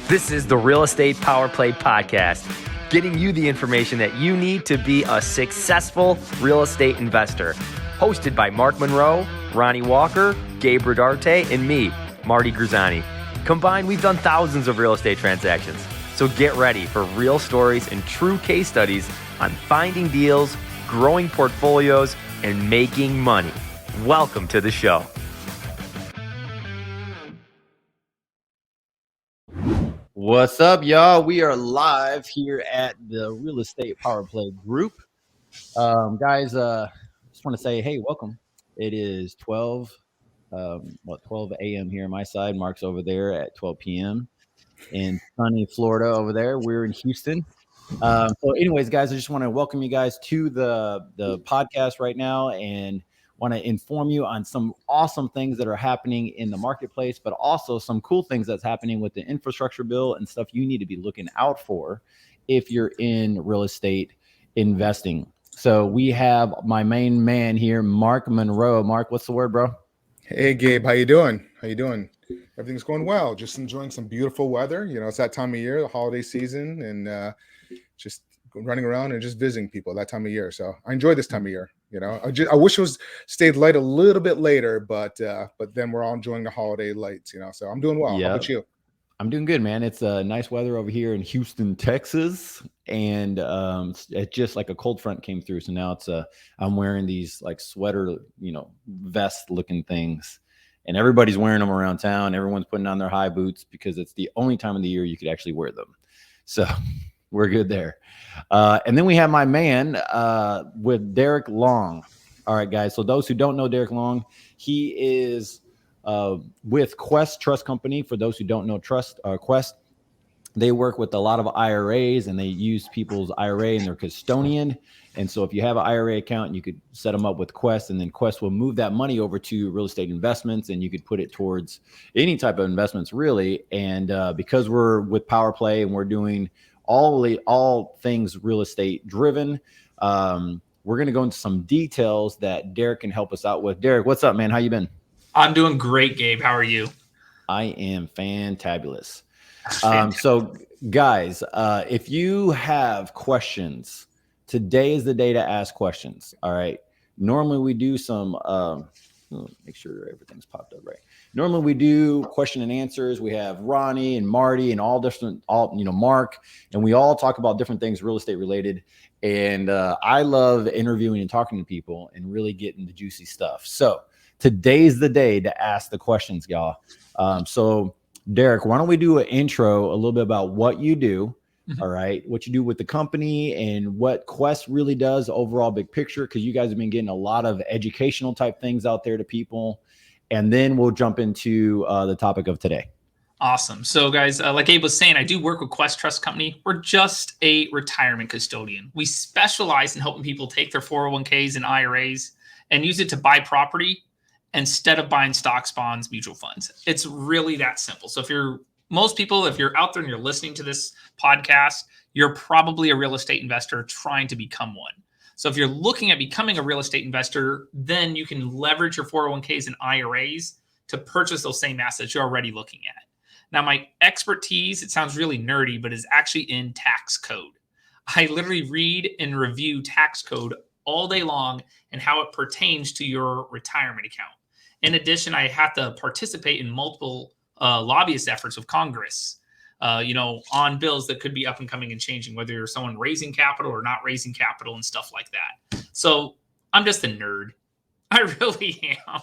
This is the Real Estate Power Play Podcast, getting you the information that you need to be a successful real estate investor. Hosted by Mark Monroe, Ronald Walker, Gabe Rodarte, and me, Marty Grizzanti. Combined, we've done thousands of real estate transactions. So get ready for real stories and true case studies on finding deals, growing portfolios, and making money. Welcome to the show. What's up, y'all? We are live here at the Real Estate Power Play group. Guys, just want to say, hey, welcome. It is 12 a.m. here on my side. Mark's over there at 12 p.m. in sunny Florida over there. We're in Houston. So anyways, guys, I just want to welcome you guys to the podcast right now and want to inform you on some awesome things that are happening in the marketplace, but also some cool things that's happening with the infrastructure bill and stuff you need to be looking out for if you're in real estate investing. So we have my main man here, Mark Monroe. Mark, what's the word, bro? Hey, Gabe, how you doing? Everything's going well. Just enjoying some beautiful weather. You know, it's that time of year, the holiday season, and just running around and just visiting people that time of year. So I enjoy this time of year. You know, I wish it was stayed light a little bit later, but then we're all enjoying the holiday lights. You know, so I'm doing well. Yeah. How about you? I'm doing good, man. It's nice weather over here in Houston, Texas, and it's just like a cold front came through. So now I'm wearing these like sweater, vest looking things, and everybody's wearing them around town. Everyone's putting on their high boots because it's the only time of the year you could actually wear them. So we're good there. And then we have my man with Derreck Long. All right, guys. So those who don't know Derreck Long, he is with Quest Trust Company. For those who don't know Quest, they work with a lot of IRAs and they use people's IRA and their custodian. And so if you have an IRA account, you could set them up with Quest, and then Quest will move that money over to real estate investments, and you could put it towards any type of investments, really. And because we're with Power Play and we're doing all things real estate driven, we're going to go into some details that Derreck can help us out with. Derreck, what's up, man? How you been? I'm doing great, Gabe. How are you? I am fantabulous. So guys, if you have questions, today is the day to ask questions. All right. Normally we do some, make sure everything's popped up right. Normally we do question and answers. We have Ronnie and Marty and Mark, and we all talk about different things real estate related. And I love interviewing and talking to people and really getting the juicy stuff. So today's the day to ask the questions, y'all. So Derreck, why don't we do an intro a little bit about what you do? Mm-hmm. All right. What you do with the company and what Quest really does overall, big picture, because you guys have been getting a lot of educational type things out there to people. And then we'll jump into the topic of today. Awesome. So guys, like Gabe was saying, I do work with Quest Trust Company. We're just a retirement custodian. We specialize in helping people take their 401ks and IRAs and use it to buy property instead of buying stocks, bonds, mutual funds. It's really that simple. So if you're out there and you're listening to this podcast, you're probably a real estate investor trying to become one. So if you're looking at becoming a real estate investor, then you can leverage your 401ks and IRAs to purchase those same assets you're already looking at. Now, my expertise, it sounds really nerdy, but is actually in tax code. I literally read and review tax code all day long and how it pertains to your retirement account. In addition, I have to participate in multiple lobbyist efforts of Congress, on bills that could be up and coming and changing, whether you're someone raising capital or not raising capital and stuff like that. So I'm just a nerd. I really am.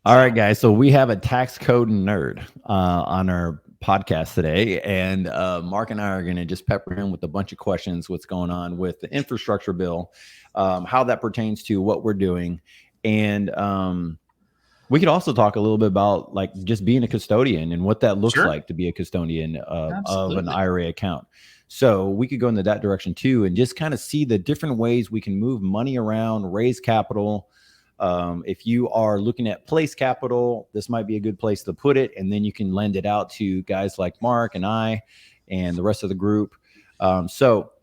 All right, guys. So we have a tax code nerd on our podcast today, and Mark and I are going to just pepper him with a bunch of questions. What's going on with the infrastructure bill, how that pertains to what we're doing, and we could also talk a little bit about like just being a custodian and what that looks like to be a custodian of an IRA account. So we could go into that direction too, and just kind of see the different ways we can move money around, raise capital. If you are looking at place capital, this might be a good place to put it. And then you can lend it out to guys like Mark and I and the rest of the group. So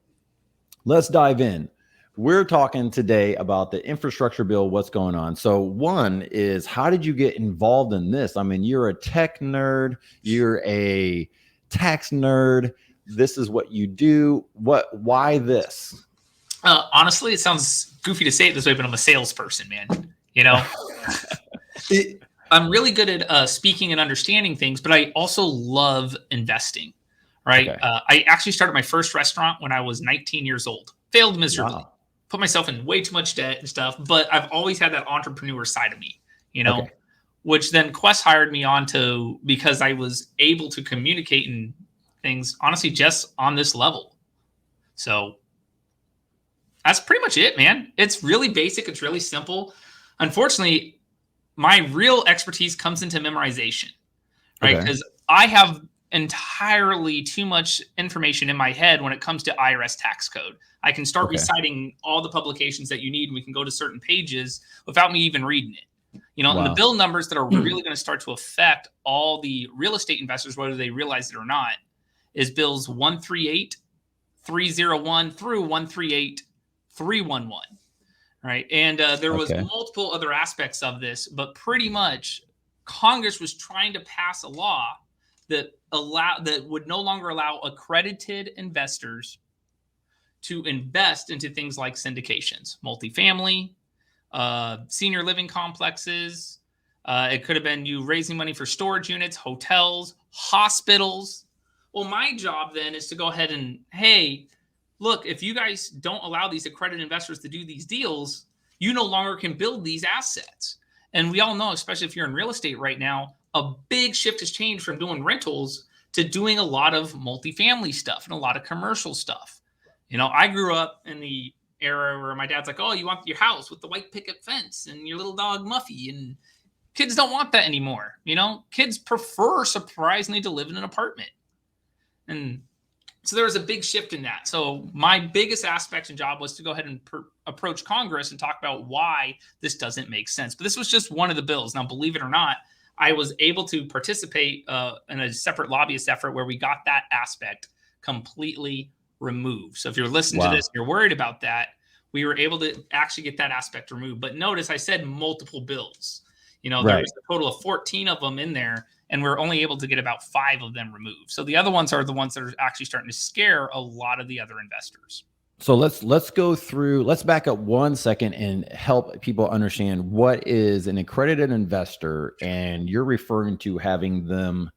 let's dive in. we're talking today about the infrastructure bill, what's going on. So one is, how did you get involved in this? I mean, you're a tech nerd, you're a tax nerd. This is what you do. Why this? Honestly, it sounds goofy to say it this way, but I'm a salesperson, man. You know, I'm really good at speaking and understanding things, but I also love investing, right? Okay. I actually started my first restaurant when I was 19 years old. Failed miserably. Wow. Put myself in way too much debt and stuff, but I've always had that entrepreneur side of me, you know, Okay. which then Quest hired me on to because I was able to communicate and things, honestly, just on this level. So that's pretty much it, man. It's really basic. It's really simple. Unfortunately, my real expertise comes into memorization, right? Because I have entirely too much information in my head when it comes to IRS tax code. I can start reciting all the publications that you need, and we can go to certain pages without me even reading it. You know, and the bill numbers that are really going to start to affect all the real estate investors, whether they realize it or not, is bills 138, 301 through 138, 311. Right. And there was multiple other aspects of this, but pretty much Congress was trying to pass a law that would no longer allow accredited investors to invest into things like syndications, multifamily, senior living complexes. It could have been you raising money for storage units, hotels, hospitals. Well, my job then is to go ahead and, hey, look, if you guys don't allow these accredited investors to do these deals, you no longer can build these assets. And we all know, especially if you're in real estate right now, a big shift has changed from doing rentals to doing a lot of multifamily stuff and a lot of commercial stuff. You know, I grew up in the era where my dad's like, oh, you want your house with the white picket fence and your little dog Muffy. And kids don't want that anymore. You know, kids prefer surprisingly to live in an apartment. And so there was a big shift in that. So my biggest aspect and job was to go ahead and approach Congress and talk about why this doesn't make sense. But this was just one of the bills. Now, believe it or not, I was able to participate in a separate lobbyist effort where we got that aspect completely removed. So if you're listening to this, you're worried about that, we were able to actually get that aspect removed. But notice I said multiple bills. You know, there was a total of 14 of them in there, and we're only able to get about 5 of them removed. So the other ones are the ones that are actually starting to scare a lot of the other investors. So let's go through, let's back up 1 second and help people understand what is an accredited investor. And you're referring to having them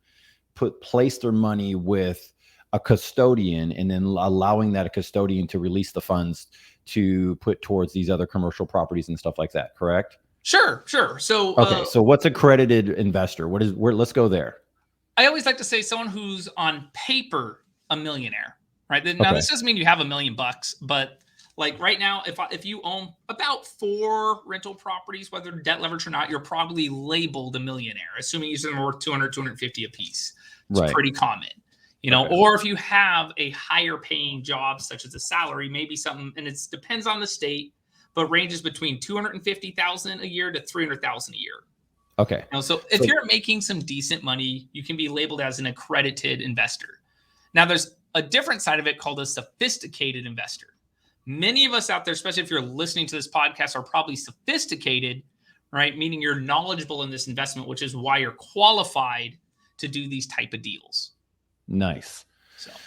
place their money with a custodian and then allowing that custodian to release the funds to put towards these other commercial properties and stuff like that, correct? Sure. So so what's accredited investor? Let's go there. I always like to say someone who's on paper a millionaire, right? Now this doesn't mean you have $1 million, but like right now, if you own about 4 rental properties, whether debt leverage or not, you're probably labeled a millionaire, assuming you're worth 200, 250 a piece. It's pretty common. You know, or if you have a higher paying job, such as a salary, maybe something, and it depends on the state, but ranges between $250,000 a year to $300,000 a year. Okay. You know, so if you're making some decent money, you can be labeled as an accredited investor. Now, there's a different side of it called a sophisticated investor. Many of us out there, especially if you're listening to this podcast, are probably sophisticated, right? Meaning you're knowledgeable in this investment, which is why you're qualified to do these type of deals. Nice.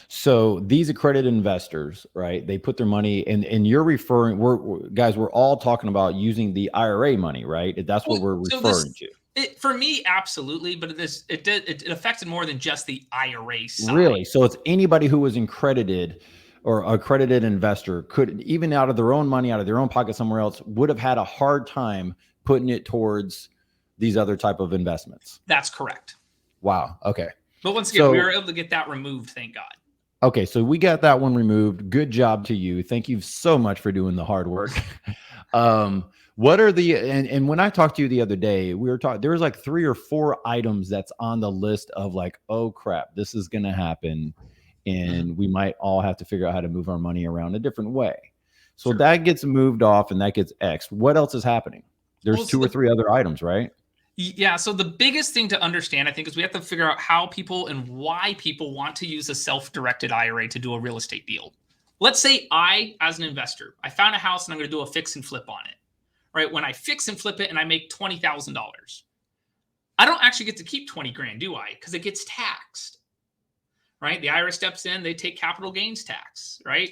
So these accredited investors, right? They put their money and you're referring, we're all talking about using the IRA money, right? That's what we're referring to. For me, absolutely. But it affected more than just the IRA side. Really? So it's anybody who was accredited or accredited investor could, even out of their own money, out of their own pocket somewhere else, would have had a hard time putting it towards these other type of investments. That's correct. Wow. Okay. But once again, we were able to get that removed. Thank God. Okay. So we got that one removed. Good job to you. Thank you so much for doing the hard work. What are and when I talked to you the other day, we were talking, there was like 3 or 4 items that's on the list of like, oh crap, this is going to happen. And we might all have to figure out how to move our money around a different way. So that gets moved off and that gets X'd. What else is happening? There's 2 or 3 other items, right? Yeah. So the biggest thing to understand, I think, is we have to figure out how people and why people want to use a self-directed IRA to do a real estate deal. Let's say I, as an investor, I found a house and I'm going to do a fix and flip on it, right? When I fix and flip it and I make $20,000, I don't actually get to keep 20 grand, do I? Because it gets taxed, right? The IRS steps in, they take capital gains tax, right?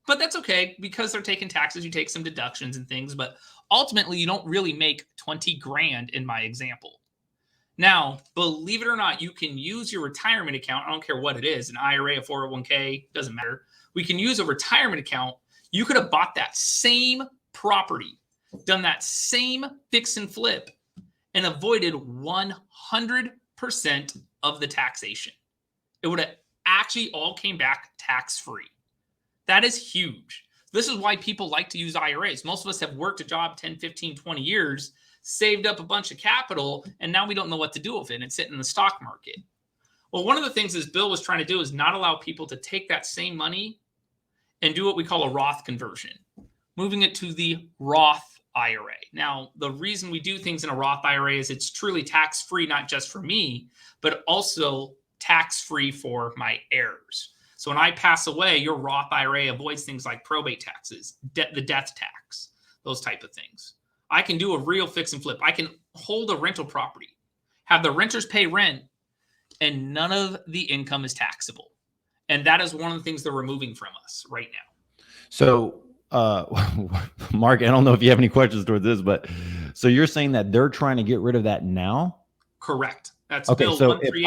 But that's okay because they're taking taxes. You take some deductions and things, but ultimately you don't really make 20 grand in my example. Now, believe it or not, you can use your retirement account. I don't care what it is, an IRA, a 401k, doesn't matter. We can use a retirement account. You could have bought that same property, done that same fix and flip, and avoided 100% of the taxation. It would have actually all came back tax-free. That is huge. This is why people like to use IRAs. Most of us have worked a job 10, 15, 20 years, saved up a bunch of capital, and now we don't know what to do with it. And it's sitting in the stock market. Well, one of the things this bill was trying to do is not allow people to take that same money and do what we call a Roth conversion, moving it to the Roth IRA. Now, the reason we do things in a Roth IRA is it's truly tax-free, not just for me, but also tax-free for my heirs. So when I pass away, your Roth IRA avoids things like probate taxes, the death tax, those type of things. I can do a real fix and flip. I can hold a rental property, have the renters pay rent, and none of the income is taxable. And that is one of the things they're removing from us right now. So, Mark, I don't know if you have any questions towards this, but so you're saying that they're trying to get rid of that now? Correct. That's okay. Bill So if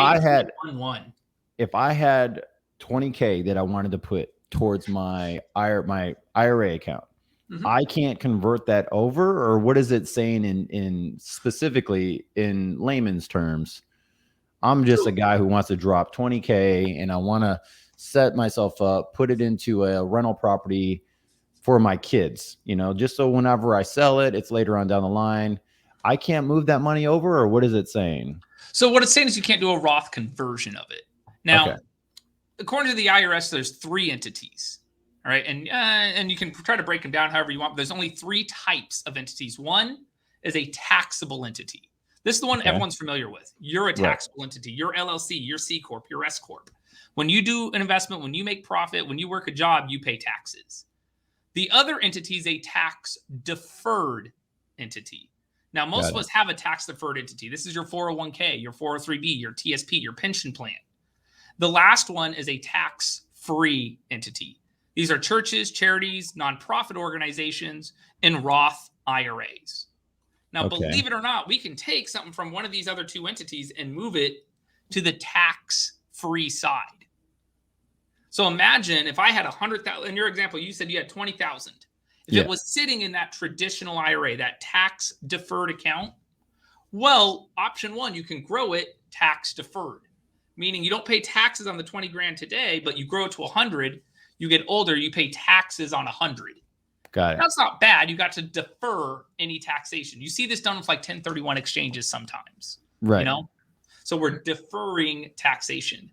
I had 20K that I wanted to put towards my IRA account, I can't convert that over, or what is it saying in specifically in layman's terms? I'm just a guy who wants to drop 20K and I want to set myself up, put it into a rental property for my kids, just so whenever I sell it, it's later on down the line. I can't move that money over, or what is it saying? So what it's saying is you can't do a Roth conversion of it. Now, according to the IRS, there's 3 entities. All right. And you can try to break them down however you want, but there's only 3 types of entities. One is a taxable entity. This is the one everyone's familiar with. You're a taxable entity. You're LLC, you're C Corp, you're S Corp. When you do an investment, when you make profit, when you work a job, you pay taxes. The other entity is a tax deferred entity. Now, most of us have a tax deferred entity. This is your 401k, your 403b, your TSP, your pension plan. The last one is a tax free entity. These are churches, charities, nonprofit organizations, and Roth IRAs. Now, believe it or not, we can take something from one of these other 2 entities and move it to the tax-free side. So imagine if I had 100,000, in your example, you said you had 20,000. If it was sitting in that traditional IRA, that tax-deferred account, well, option 1, you can grow it tax-deferred, meaning you don't pay taxes on the 20 grand today, but you grow it to 100. You get older, you pay taxes on 100. Got it. That's not bad. You got to defer any taxation. You see this done with like 1031 exchanges sometimes. Right. So we're deferring taxation.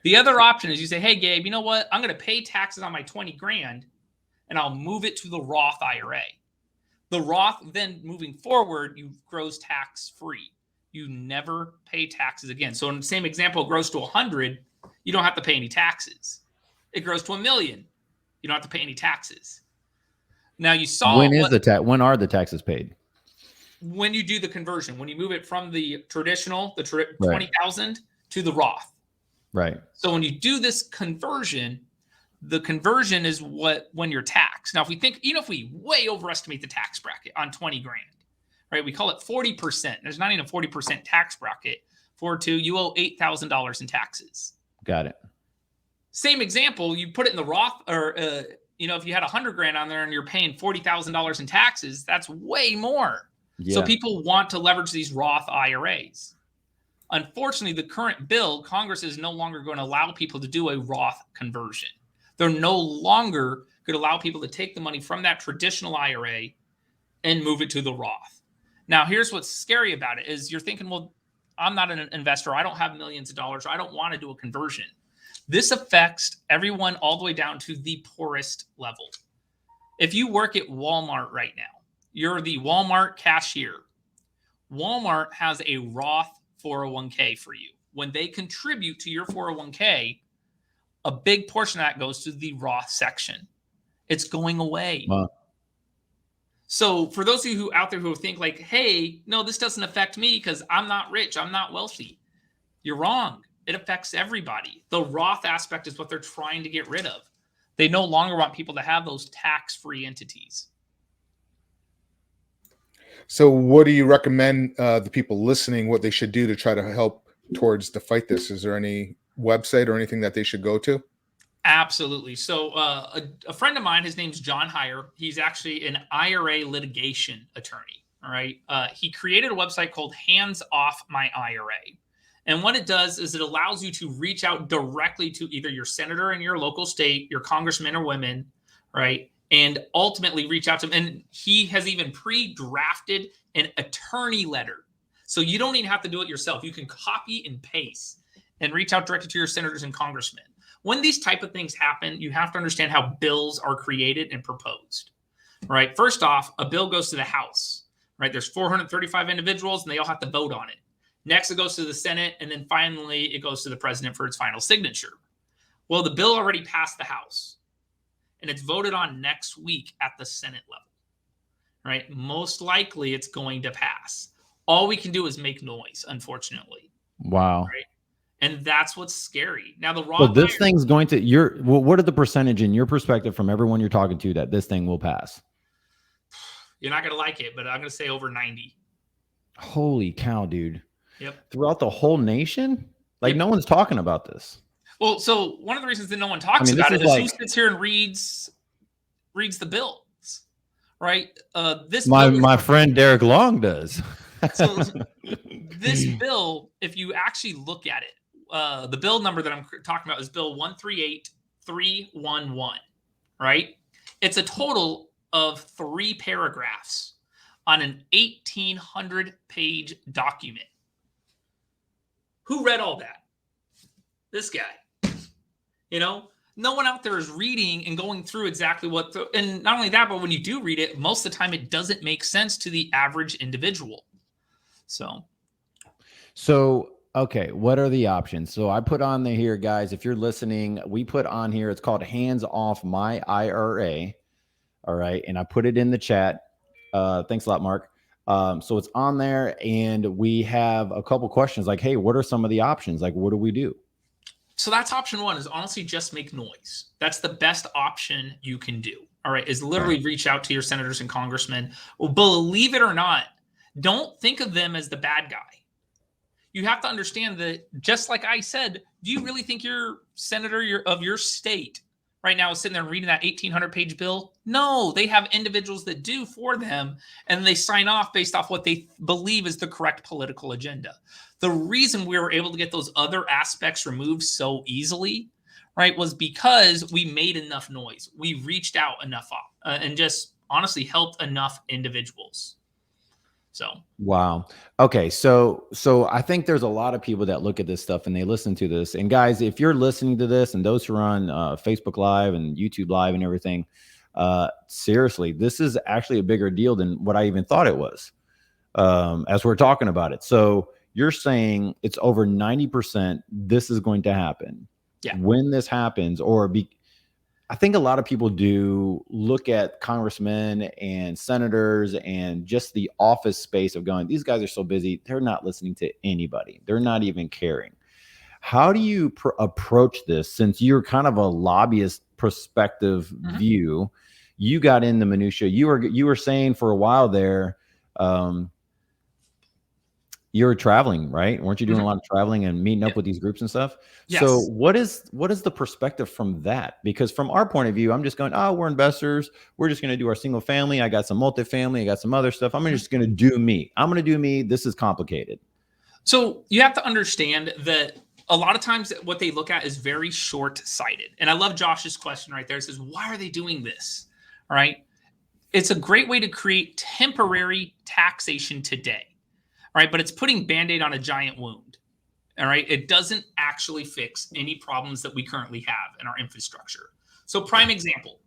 The other option is you say, hey, Gabe, you know what? I'm going to pay taxes on my 20 grand and I'll move it to the Roth IRA. The Roth then moving forward, you grows tax free. You never pay taxes again. So in the same example, it grows to 100. You don't have to pay any taxes. It grows to $1 million. You don't have to pay any taxes. Now you saw when are the taxes paid? When you do the conversion, when you move it from the traditional, 20,000 to the Roth. Right. So when you do this conversion, the conversion is when you're taxed. Now, if we think, if we way overestimate the tax bracket on 20 grand, right? We call it 40%. There's not even a 40% tax bracket. you owe $8,000 in taxes. Got it. Same example, you put it in the Roth, or if you had 100 grand on there and you're paying $40,000 in taxes, that's way more. Yeah. So people want to leverage these Roth IRAs. Unfortunately, the current bill, Congress is no longer going to allow people to do a Roth conversion. They're no longer going to allow people to take the money from that traditional IRA and move it to the Roth. Now, here's what's scary about it is you're thinking, well, I'm not an investor. I don't have millions of dollars. I don't want to do a conversion. This affects everyone all the way down to the poorest level. If you work at Walmart right now, you're the Walmart cashier. Walmart has a Roth 401k for you. When they contribute to your 401k, a big portion of that goes to the Roth section. It's going away. Wow. So for those of you out there who think like, hey, no, this doesn't affect me because I'm not rich, I'm not wealthy. You're wrong. It affects everybody. The Roth aspect is what they're trying to get rid of. They no longer want people to have those tax-free entities. So what do you recommend the people listening, what they should do to try to help towards to fight this? Is there any website or anything that they should go to? Absolutely. So a friend of mine, his name's John Heyer. He's actually an IRA litigation attorney. All right. He created a website called Hands Off My IRA. And what it does is it allows you to reach out directly to either your senator in your local state, your congressmen or women, right? And ultimately reach out to them. And he has even pre-drafted an attorney letter. So you don't even have to do it yourself. You can copy and paste and reach out directly to your senators and congressmen. When these type of things happen, you have to understand how bills are created and proposed, right? First off, a bill goes to the House, right? There's 435 individuals and they all have to vote on it. Next, it goes to the Senate, and then finally, it goes to the president for its final signature. Well, the bill already passed the House, and it's voted on next week at the Senate level, right? Most likely, it's going to pass. All we can do is make noise, unfortunately. Wow. Right? And that's what's scary. Now, the Roth. So this thing's going to what are the percentage in your perspective from everyone you're talking to that this thing will pass? You're not going to like it, but I'm going to say over 90. Holy cow, dude. Yep. Throughout the whole nation? Like, Yep. No one's talking about this. Well, so one of the reasons that no one talks about it is who sits here and reads the bills, right? My friend Derrick Long does. So this bill, if you actually look at it, the bill number that I'm talking about is Bill 138311, right? It's a total of 3 paragraphs on an 1,800-page document. Who read all that? This guy. No one out there is reading and going through exactly and not only that, but when you do read it, most of the time it doesn't make sense to the average individual. So, okay, what are the options? So I put on here, guys, if you're listening, we put on here, it's called Hands Off My IRA. All right. And I put it in the chat. Thanks a lot, Mark. So it's on there, and we have a couple questions like, hey, what are some of the options? Like, what do we do? So that's option 1 is honestly just make noise. That's the best option you can do. All right. Is literally reach out to your senators and congressmen. Well, believe it or not, don't think of them as the bad guy. You have to understand that, just like I said, do you really think your senator of your state right now is sitting there reading that 1,800-page bill? No, they have individuals that do for them, and they sign off based off what they believe is the correct political agenda. The reason we were able to get those other aspects removed so easily, right, was because we made enough noise. We reached out enough and just honestly helped enough individuals. So wow. Okay. So I think there's a lot of people that look at this stuff and they listen to this. And guys, if you're listening to this, and those who are on Facebook Live and YouTube Live and everything, seriously, this is actually a bigger deal than what I even thought it was, as we're talking about it. So you're saying it's over 90% this is going to happen. Yeah. When this happens, I think a lot of people do look at congressmen and senators and just the office space of going, these guys are so busy. They're not listening to anybody. They're not even caring. How do you approach this, since you're kind of a lobbyist perspective view? You got in the minutia. You were saying for a while there, you were traveling, right? Weren't you doing a lot of traveling and meeting up with these groups and stuff? Yes. So what is the perspective from that? Because from our point of view, I'm just going, we're investors. We're just going to do our single family. I got some multifamily. I got some other stuff. I'm just going to do me. I'm going to do me. This is complicated. So you have to understand that a lot of times what they look at is very short-sighted. And I love Josh's question right there. It says, why are they doing this? All right. It's a great way to create temporary taxation today. All right, but it's putting Band-Aid on a giant wound. All right, it doesn't actually fix any problems that we currently have in our infrastructure. So prime example,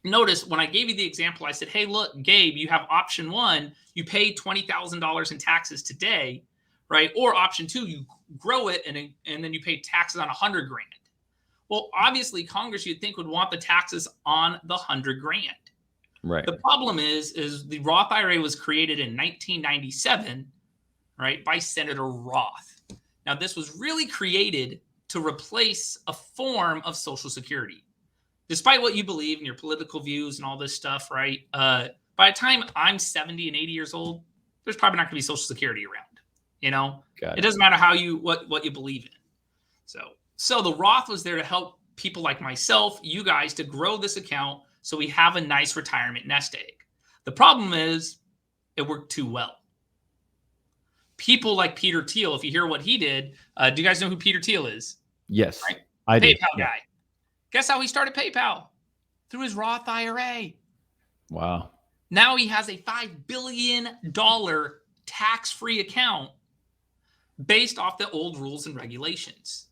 notice when I gave you the example, I said, hey, look, Gabe, you have option 1, you pay $20,000 in taxes today, right? Or option 2, you grow it and then you pay taxes on $100,000. Well, obviously, Congress, you'd think, would want the taxes on the $100 grand. Right. The problem is the Roth IRA was created in 1997, right, by Senator Roth. Now, this was really created to replace a form of Social Security. Despite what you believe in your political views and all this stuff, right? By the time I'm 70 and 80 years old, there's probably not going to be Social Security around. You know, it doesn't matter how you what you believe in. So the Roth was there to help people like myself, you guys, to grow this account so we have a nice retirement nest egg. The problem is it worked too well. People like Peter Thiel, if you hear what he did, do you guys know who Peter Thiel is? Yes, right? I do. PayPal guy. Guess how he started PayPal? Through his Roth IRA. Wow. Now he has a $5 billion tax-free account based off the old rules and regulations,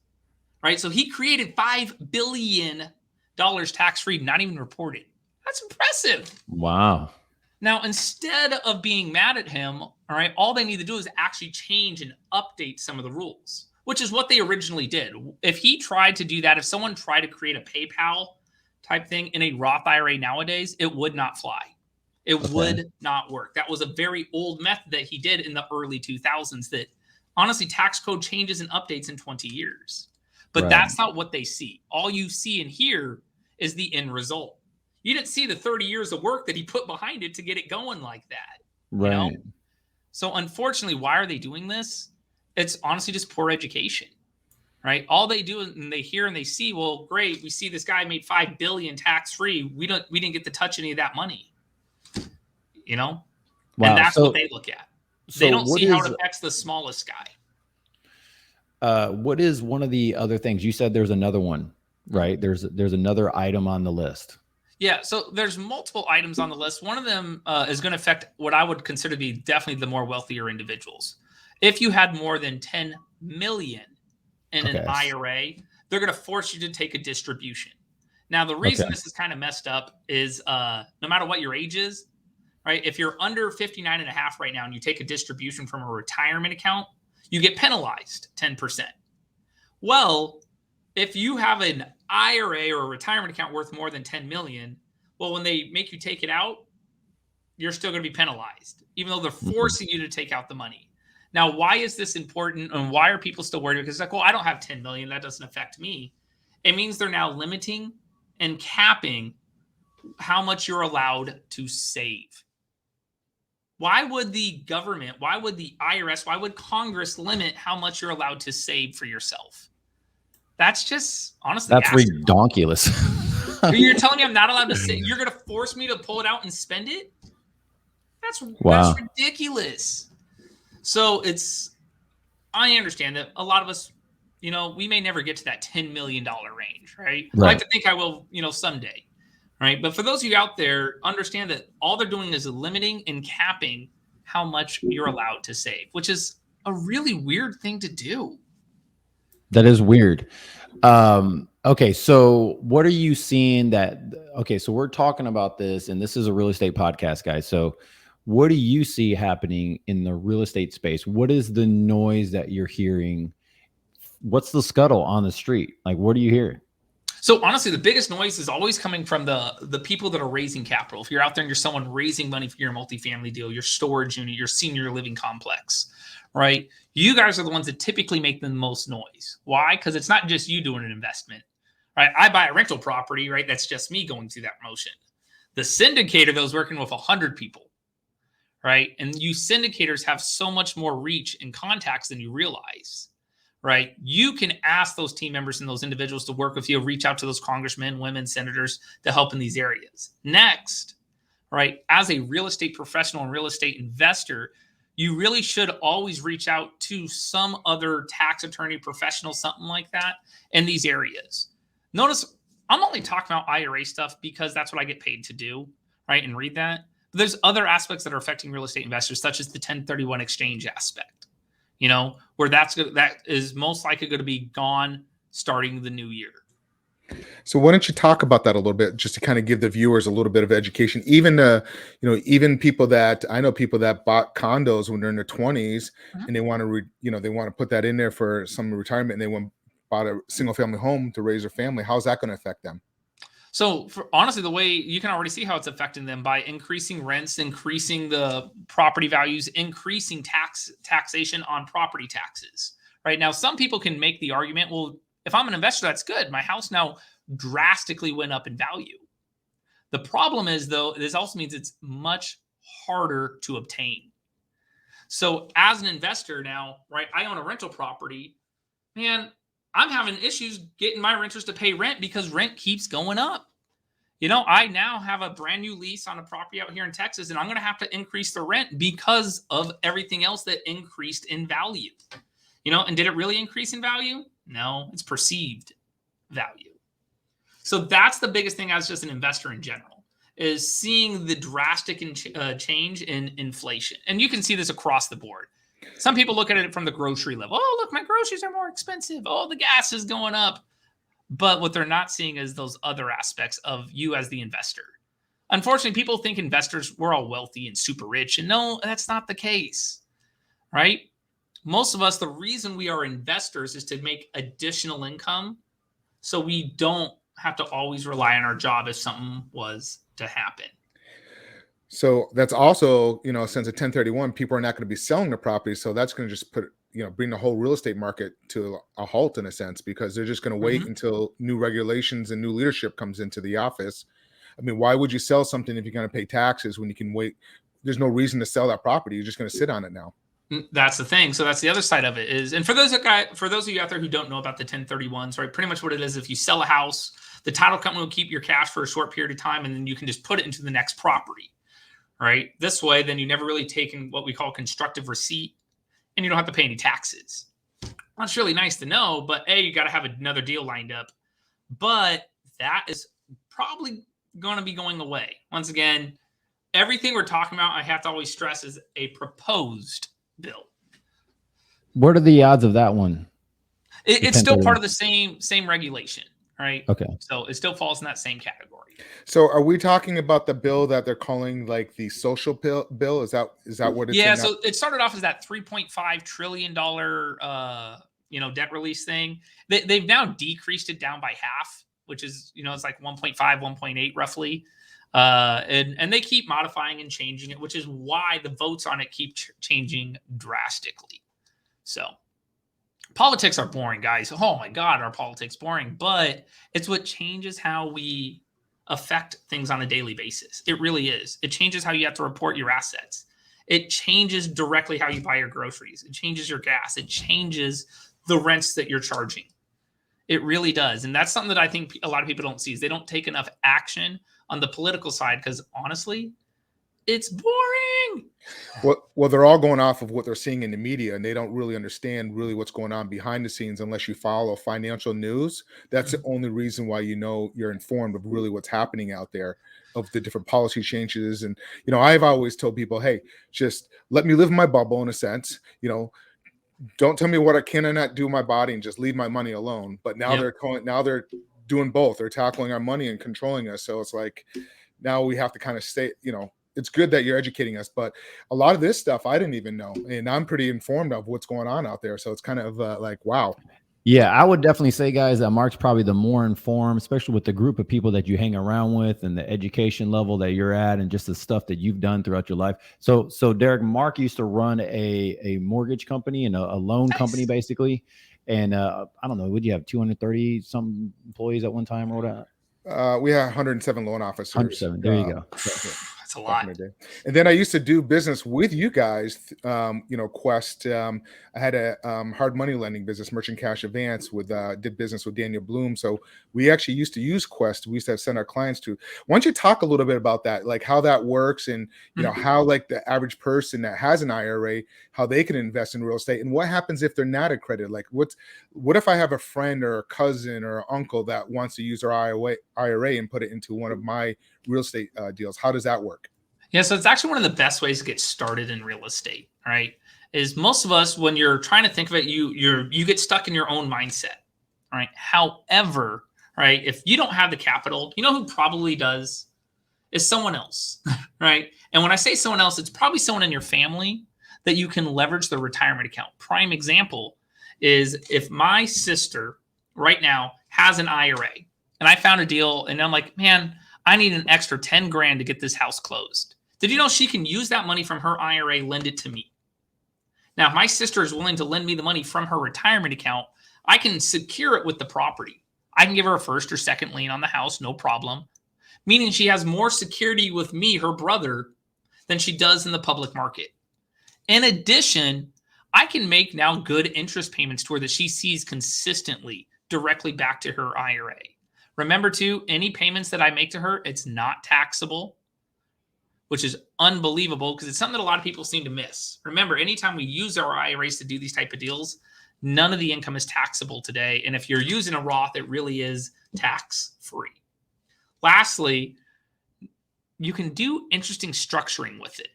right? So he created $5 billion tax-free, not even reported. That's impressive. Wow. Now, instead of being mad at him, all right, all they need to do is actually change and update some of the rules, which is what they originally did. If he tried to do that, if someone tried to create a PayPal type thing in a Roth IRA nowadays, it would not fly. It would not work. That was a very old method that he did in the early 2000s that honestly tax code changes and updates in 20 years. But that's not what they see. All you see and hear is the end result. You didn't see the 30 years of work that he put behind it to get it going like that. Right. You know? So unfortunately, why are they doing this? It's honestly just poor education, right? All they do is they hear and they see, well, great, we see this guy made $5 billion tax-free. We didn't get to touch any of that money. You know? Wow. And that's what they look at. They don't see how it affects the smallest guy. What is one of the other things? You said there's another one, right? There's another item on the list. Yeah, so there's multiple items on the list. One of them is going to affect what I would consider to be definitely the more wealthier individuals. If you had more than 10 million in an IRA, they're going to force you to take a distribution. Now, the reason this is kind of messed up is no matter what your age is, right? If you're under 59 and a half right now and you take a distribution from a retirement account, you get penalized 10%. Well, if you have an IRA or a retirement account worth more than 10 million, well, when they make you take it out, you're still going to be penalized, even though they're forcing you to take out the money. Now, why is this important and why are people still worried? Because it's like, well, I don't have 10 million. That doesn't affect me. It means they're now limiting and capping how much you're allowed to save. Why would the government, why would the IRS, why would Congress limit how much you're allowed to save for yourself? That's just, honestly, that's redonkulous. You're telling me I'm not allowed to save? You're going to force me to pull it out and spend it? That's ridiculous. So I understand that a lot of us, you know, we may never get to that $10 million range, right? I like to think I will, you know, someday. Right. But for those of you out there, understand that all they're doing is limiting and capping how much you're allowed to save, which is a really weird thing to do. That is weird. Okay. So what are you seeing so we're talking about this and this is a real estate podcast, guys. So what do you see happening in the real estate space? What is the noise that you're hearing? What's the scuttle on the street? Like, what are you hearing? So honestly, the biggest noise is always coming from the people that are raising capital. If you're out there and you're someone raising money for your multifamily deal, your storage unit, your senior living complex, right? You guys are the ones that typically make the most noise. Why? Because it's not just you doing an investment, right? I buy a rental property, right? That's just me going through that motion. The syndicator that was working with 100 people, right? And you syndicators have so much more reach and contacts than you realize. Right? You can ask those team members and those individuals to work with you, reach out to those congressmen, women, senators to help in these areas. Next, right? As a real estate professional and real estate investor, you really should always reach out to some other tax attorney professional, something like that in these areas. Notice I'm only talking about IRA stuff because that's what I get paid to do, right? And read that. But there's other aspects that are affecting real estate investors, such as the 1031 exchange aspect. You know, where that is most likely going to be gone starting the new year. So why don't you talk about that a little bit, just to kind of give the viewers a little bit of education, even people that I know people that bought condos when they're in their 20s and they want to, they want to put that in there for some retirement and they want bought a single family home to raise their family. How's that going to affect them? So honestly, the way you can already see how it's affecting them by increasing rents, increasing the property values, increasing taxation on property taxes. Right now, some people can make the argument, well, if I'm an investor, that's good. My house now drastically went up in value. The problem is, though, this also means it's much harder to obtain. So as an investor now, right, I own a rental property, man, I'm having issues getting my renters to pay rent because rent keeps going up. I now have a brand new lease on a property out here in Texas, and I'm going to have to increase the rent because of everything else that increased in value. And did it really increase in value? No, it's perceived value. So that's the biggest thing as just an investor in general, is seeing the drastic change in inflation. And you can see this across the board. Some people look at it from the grocery level. Oh, look, my groceries are more expensive. Oh, the gas is going up. But what they're not seeing is those other aspects of you as the investor. Unfortunately, people think investors, we're all wealthy and super rich. And no, that's not the case, right? Most of us, the reason we are investors is to make additional income so we don't have to always rely on our job if something was to happen. So that's also, since a 1031, people are not going to be selling the property. So that's going to just bring the whole real estate market to a halt in a sense, because they're just going to wait until new regulations and new leadership comes into the office. I mean, why would you sell something if you're going to pay taxes when you can wait? There's no reason to sell that property. You're just going to sit on it now. That's the thing. So that's the other side of it is, and for those of you out there who don't know about the 1031s, right? Pretty much what it is, if you sell a house, the title company will keep your cash for a short period of time, and then you can just put it into the next property. Right? This way, then you never really taken what we call constructive receipt, and you don't have to pay any taxes. That's really nice to know, but you got to have another deal lined up. But that is probably going to be going away. Once again, everything we're talking about, I have to always stress, is a proposed bill. What are the odds of that one? It's still part of the same regulation, right? Okay. So it still falls in that same category. So are we talking about the bill that they're calling like the social bill? Is that what it's? Yeah. So it started off as that $3.5 trillion debt release thing. They've now decreased it down by half, which is, it's like 1.5, 1.8 roughly. And they keep modifying and changing it, which is why the votes on it keep changing drastically. So politics are boring, guys. Oh my God, are politics boring? But it's what changes how we affect things on a daily basis. It really is. It changes how you have to report your assets. It changes directly how you buy your groceries. It changes your gas. It changes the rents that you're charging. It really does. And that's something that I think a lot of people don't see, is they don't take enough action on the political side, because honestly, it's boring. Well, they're all going off of what they're seeing in the media, and they don't really understand what's going on behind the scenes unless you follow financial news. That's the only reason why you're informed of really what's happening out there, of the different policy changes. And I've always told people, hey, just let me live in my bubble in a sense. Don't tell me what I can and not do with my body, and just leave my money alone. But now they're doing both. They're tackling our money and controlling us. So it's like, now we have to kind of stay, it's good that you're educating us, but a lot of this stuff I didn't even know, and I'm pretty informed of what's going on out there. So it's kind of like, wow. Yeah, I would definitely say, guys, that Mark's probably the more informed, especially with the group of people that you hang around with and the education level that you're at, and just the stuff that you've done throughout your life. So Derek, Mark used to run a mortgage company and a loan company, basically. And I don't know, would you have 230 some employees at one time or whatever? We have 107 loan officers. 107. There you go. That's a lot. And then I used to do business with you guys, Quest. I had a hard money lending business, Merchant Cash Advance, did business with Daniel Bloom. So we actually used to use Quest. We used to send our clients to. Why don't you talk a little bit about that, like how that works, and how like the average person that has an IRA, how they can invest in real estate, and what happens if they're not accredited? Like what if I have a friend or a cousin or uncle that wants to use their IRA and put it into one of my real estate deals? How does that work? Yeah, so it's actually one of the best ways to get started in real estate, right? Is most of us, when you're trying to think of it, you get stuck in your own mindset, right? However, right, if you don't have the capital, who probably does, is someone else, right? And when I say someone else, it's probably someone in your family that you can leverage the retirement account. Prime example is if my sister right now has an IRA. And I found a deal and I'm like, man, I need an extra 10 grand to get this house closed. Did you know she can use that money from her IRA, lend it to me? Now, if my sister is willing to lend me the money from her retirement account, I can secure it with the property. I can give her a first or second lien on the house, no problem. Meaning she has more security with me, her brother, than she does in the public market. In addition, I can make now good interest payments to her that she sees consistently directly back to her IRA. Remember too, any payments that I make to her, it's not taxable, which is unbelievable because it's something that a lot of people seem to miss. Remember, anytime we use our IRAs to do these type of deals, none of the income is taxable today. And if you're using a Roth, it really is tax-free. Lastly, you can do interesting structuring with it.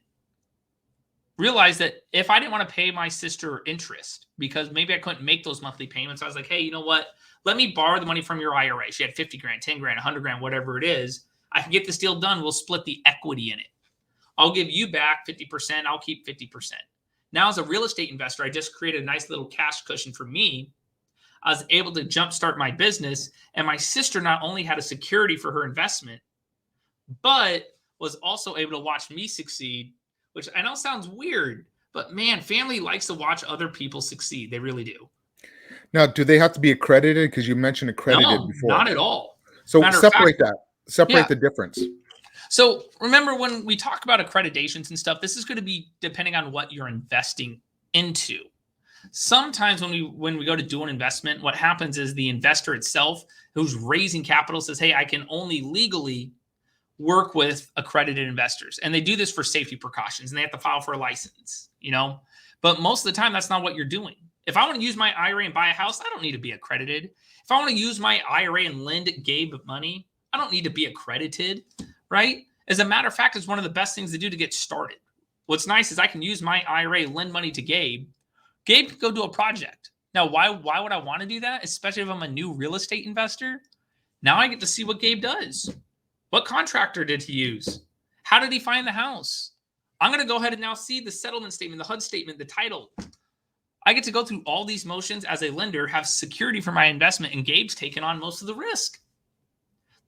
Realize that if I didn't want to pay my sister interest because maybe I couldn't make those monthly payments, I was like, hey, you know what? Let me borrow the money from your IRA. She had 50 grand, 10 grand, 100 grand, whatever it is. I can get this deal done. We'll split the equity in it. I'll give you back 50%. I'll keep 50%. Now, as a real estate investor, I just created a nice little cash cushion for me. I was able to jumpstart my business. And my sister not only had a security for her investment, but was also able to watch me succeed, which I know sounds weird, but man, family likes to watch other people succeed. They really do. Now, do they have to be accredited? Because you mentioned accredited before. Not at all. So separate that. Separate the difference. So remember, when we talk about accreditations and stuff, this is going to be depending on what you're investing into. Sometimes when we go to do an investment, what happens is the investor itself who's raising capital says, hey, I can only legally work with accredited investors. And they do this for safety precautions and they have to file for a license, but most of the time that's not what you're doing. If I want to use my IRA and buy a house, I don't need to be accredited. If I want to use my IRA and lend Gabe money, I don't need to be accredited, right? As a matter of fact, it's one of the best things to do to get started. What's nice is I can use my IRA, lend money to Gabe. Gabe can go do a project. Now, why would I want to do that? Especially if I'm a new real estate investor. Now I get to see what Gabe does. What contractor did he use? How did he find the house? I'm going to go ahead and now see the settlement statement, the HUD statement, the title. I get to go through all these motions as a lender, have security for my investment, and Gabe's taken on most of the risk.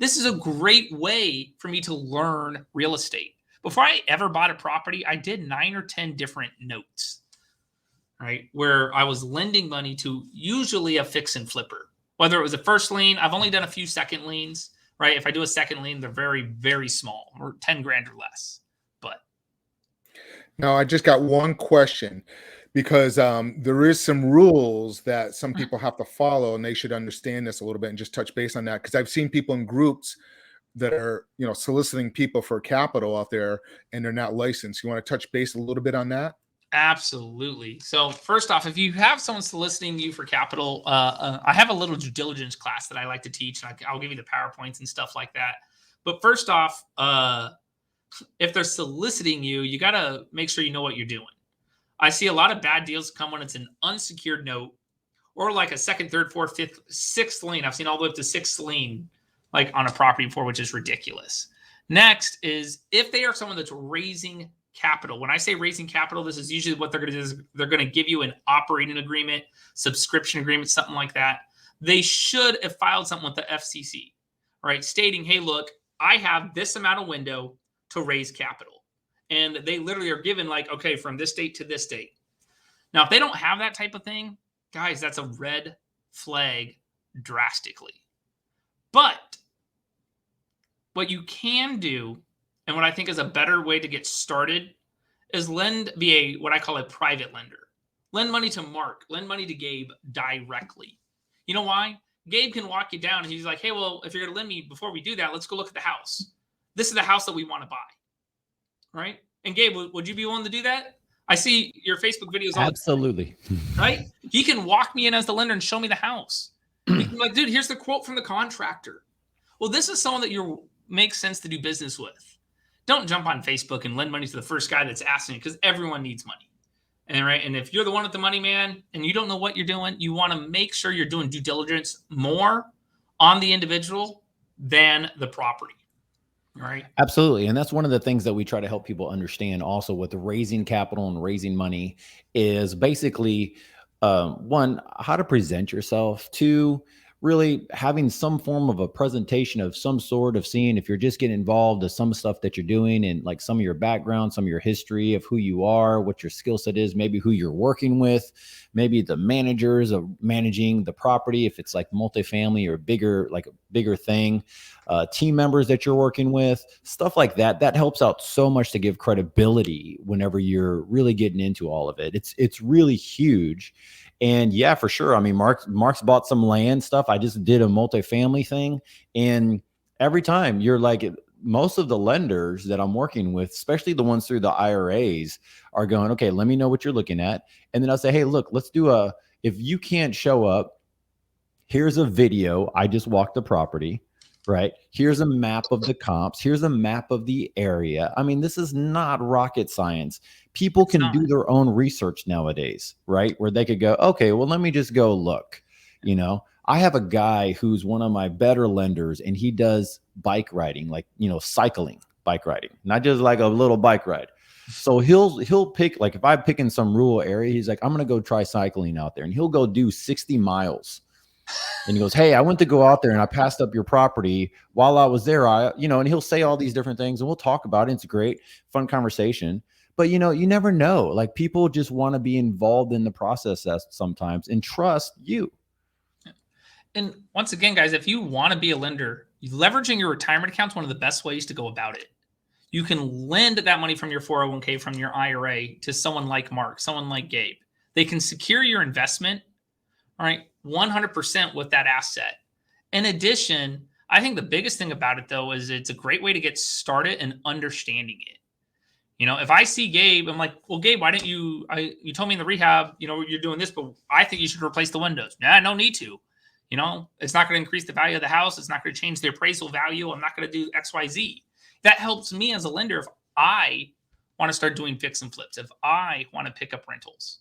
This is a great way for me to learn real estate. Before I ever bought a property, I did 9 or 10 different notes, right? Where I was lending money to usually a fix and flipper. Whether it was a first lien, I've only done a few second liens, right? If I do a second lien, they're very, very small, or 10 grand or less. But now I just got one question, because there is some rules that some people have to follow, and they should understand this a little bit and just touch base on that. Because I've seen people in groups that are, soliciting people for capital out there and they're not licensed. You want to touch base a little bit on that? Absolutely. So first off, if you have someone soliciting you for capital, I have a little due diligence class that I like to teach. And I'll give you the PowerPoints and stuff like that. But first off, if they're soliciting you, you got to make sure you know what you're doing. I see a lot of bad deals come when it's an unsecured note or like a second, third, fourth, fifth, sixth lien. I've seen all the way up to sixth lien, like on a property before, which is ridiculous. Next is if they are someone that's raising capital. When I say raising capital, this is usually what they're going to do is they're going to give you an operating agreement, subscription agreement, something like that. They should have filed something with the FCC, right? Stating, hey, look, I have this amount of window to raise capital. And they literally are given like, okay, from this date to this date. Now, if they don't have that type of thing, guys, that's a red flag drastically. But what you can do, and what I think is a better way to get started, is be what I call a private lender. Lend money to Mark, lend money to Gabe directly. You know why? Gabe can walk you down and he's like, hey, well, if you're going to lend me, before we do that, let's go look at the house. This is the house that we want to buy. Right? And Gabe, would you be willing to do that? I see your Facebook videos. Absolutely. Right? He can walk me in as the lender and show me the house. He can be like, dude, here's the quote from the contractor. Well, this is someone that makes sense to do business with. Don't jump on Facebook and lend money to the first guy that's asking you, because everyone needs money. And if you're the one with the money, man, and you don't know what you're doing, you want to make sure you're doing due diligence more on the individual than the property. Right. Absolutely. And that's one of the things that we try to help people understand also with raising capital and raising money is basically, one, how to present yourself. Two, really having some form of a presentation of some sort, of seeing if you're just getting involved with some stuff that you're doing, and like some of your background, some of your history of who you are, what your skill set is, maybe who you're working with, maybe the managers of managing the property, if it's like multifamily or bigger, like a bigger thing, team members that you're working with, stuff like that. That helps out so much to give credibility whenever you're really getting into all of it. It's really huge. And yeah, for sure. I mean, Mark's bought some land stuff. I just did a multifamily thing. And every time you're like, most of the lenders that I'm working with, especially the ones through the IRAs, are going, okay, let me know what you're looking at. And then I'll say, hey, look, let's do if you can't show up, here's a video. I just walked the property, right? Here's a map of the comps. Here's a map of the area. I mean, this is not rocket science. People can do their own research nowadays, right? Where they could go, okay, well, let me just go look. You know, I have a guy who's one of my better lenders, and he does bike riding, like, you know, cycling, bike riding, not just like a little bike ride. So he'll pick, like if I pick in some rural area, he's like, I'm going to go try cycling out there, and he'll go do 60 miles. And he goes, hey, I went to go out there and I passed up your property while I was there. And he'll say all these different things, and we'll talk about it. It's a great, fun conversation. But, you know, you never know. Like, people just want to be involved in the process sometimes and trust you. And once again, guys, if you want to be a lender, leveraging your retirement account is one of the best ways to go about it. You can lend that money from your 401k, from your IRA, to someone like Mark, someone like Gabe. They can secure your investment, all right, 100% with that asset. In addition, I think the biggest thing about it, though, is it's a great way to get started in understanding it. You know, if I see Gabe, I'm like, well, Gabe, why didn't you told me in the rehab, you know, you're doing this, but I think you should replace the windows. Nah, no need to. You know, it's not going to increase the value of the house. It's not going to change the appraisal value. I'm not going to do X, Y, Z. That helps me as a lender if I want to start doing fix and flips, if I want to pick up rentals.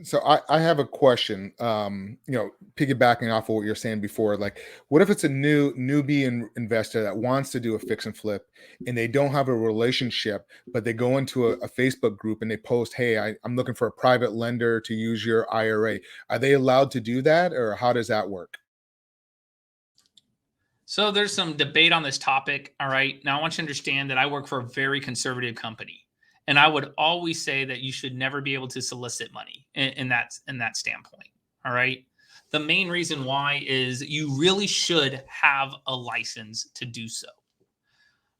So I have a question, piggybacking off of what you're saying before, like, what if it's a newbie investor that wants to do a fix and flip, and they don't have a relationship, but they go into a Facebook group and they post, hey, I'm looking for a private lender to use your IRA. Are they allowed to do that, or how does that work? So there's some debate on this topic. All right. Now I want you to understand that I work for a very conservative company. And I would always say that you should never be able to solicit money in that standpoint. All right. The main reason why is you really should have a license to do so.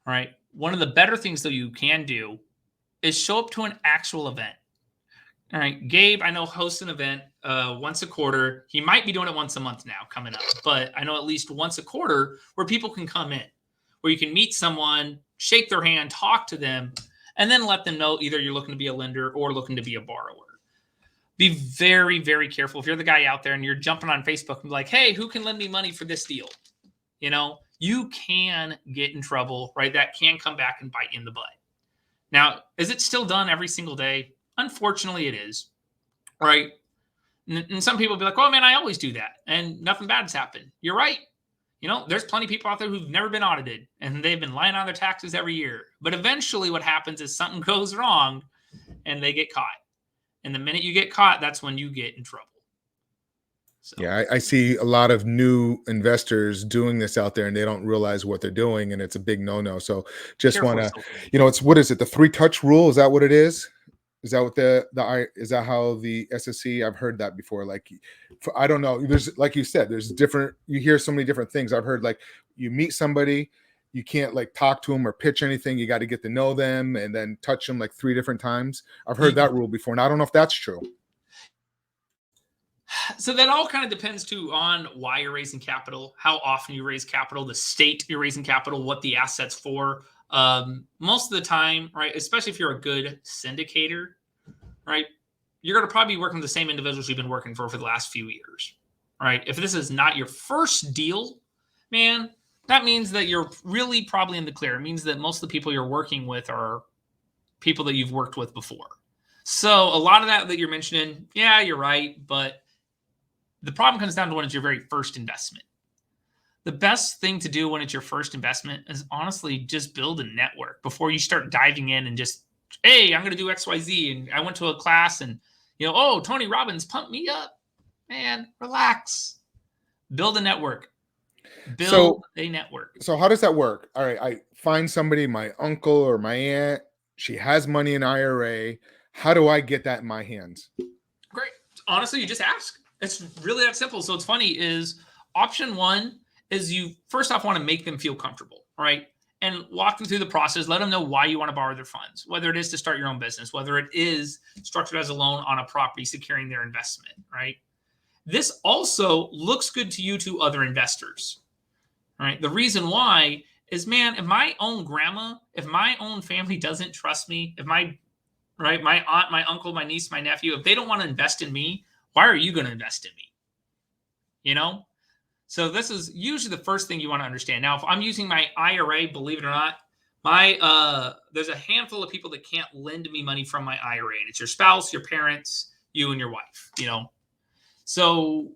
All right. One of the better things that you can do is show up to an actual event. All right. Gabe, I know, hosts an event once a quarter. He might be doing it once a month now coming up, but I know at least once a quarter where people can come in, where you can meet someone, shake their hand, talk to them, and then let them know either you're looking to be a lender or looking to be a borrower. Be very, very careful. If you're the guy out there and you're jumping on Facebook and be like, hey, who can lend me money for this deal? You know, you can get in trouble, right? That can come back and bite you in the butt. Now, is it still done every single day? Unfortunately, it is, right? And some people be like, oh, man, I always do that, and nothing bad has happened. You're right. You know, there's plenty of people out there who've never been audited, and they've been lying on their taxes every year. But eventually what happens is something goes wrong, and they get caught. And the minute you get caught, that's when you get in trouble. So. Yeah, I see a lot of new investors doing this out there, and they don't realize what they're doing, and it's a big no-no. So just want to, it's, what is it? The 3-touch rule? Is that what it is? Is that what is that how the SSC? I've heard that before. Like, I don't know. There's, like you said, there's different, you hear so many different things. I've heard, like, you meet somebody, you can't like talk to them or pitch anything. You got to get to know them and then touch them like 3 different times. I've heard that rule before, and I don't know if that's true. So that all kind of depends too on why you're raising capital, how often you raise capital, the state you're raising capital, what the asset's for. Most of the time, right, especially if you're a good syndicator, right, you're going to probably be working with the same individuals you've been working for the last few years, right? If this is not your first deal, man, that means that you're really probably in the clear. It means that most of the people you're working with are people that you've worked with before. So a lot of that you're mentioning, yeah, you're right. But the problem comes down to when it's your very first investment. The best thing to do when it's your first investment is honestly just build a network before you start diving in and just, hey, I'm going to do X, Y, Z. And I went to a class and, oh, Tony Robbins pumped me up. Man, relax. Build a network. So A network. So how does that work? All right, I find somebody, my uncle or my aunt, she has money in IRA. How do I get that in my hands? Great. Honestly, you just ask. It's really that simple. So it's funny is option one is you first off want to make them feel comfortable, right? And walk them through the process. Let them know why you want to borrow their funds, whether it is to start your own business, whether it is structured as a loan on a property securing their investment, right? This also looks good to you to other investors, right? The reason why is, man, if my own grandma, if my own family doesn't trust me, if my aunt, my uncle, my niece, my nephew, if they don't want to invest in me, why are you going to invest in me? You know? So this is usually the first thing you want to understand. Now, if I'm using my IRA, believe it or not, there's a handful of people that can't lend me money from my IRA, and it's your spouse, your parents, you, and your wife, you know? So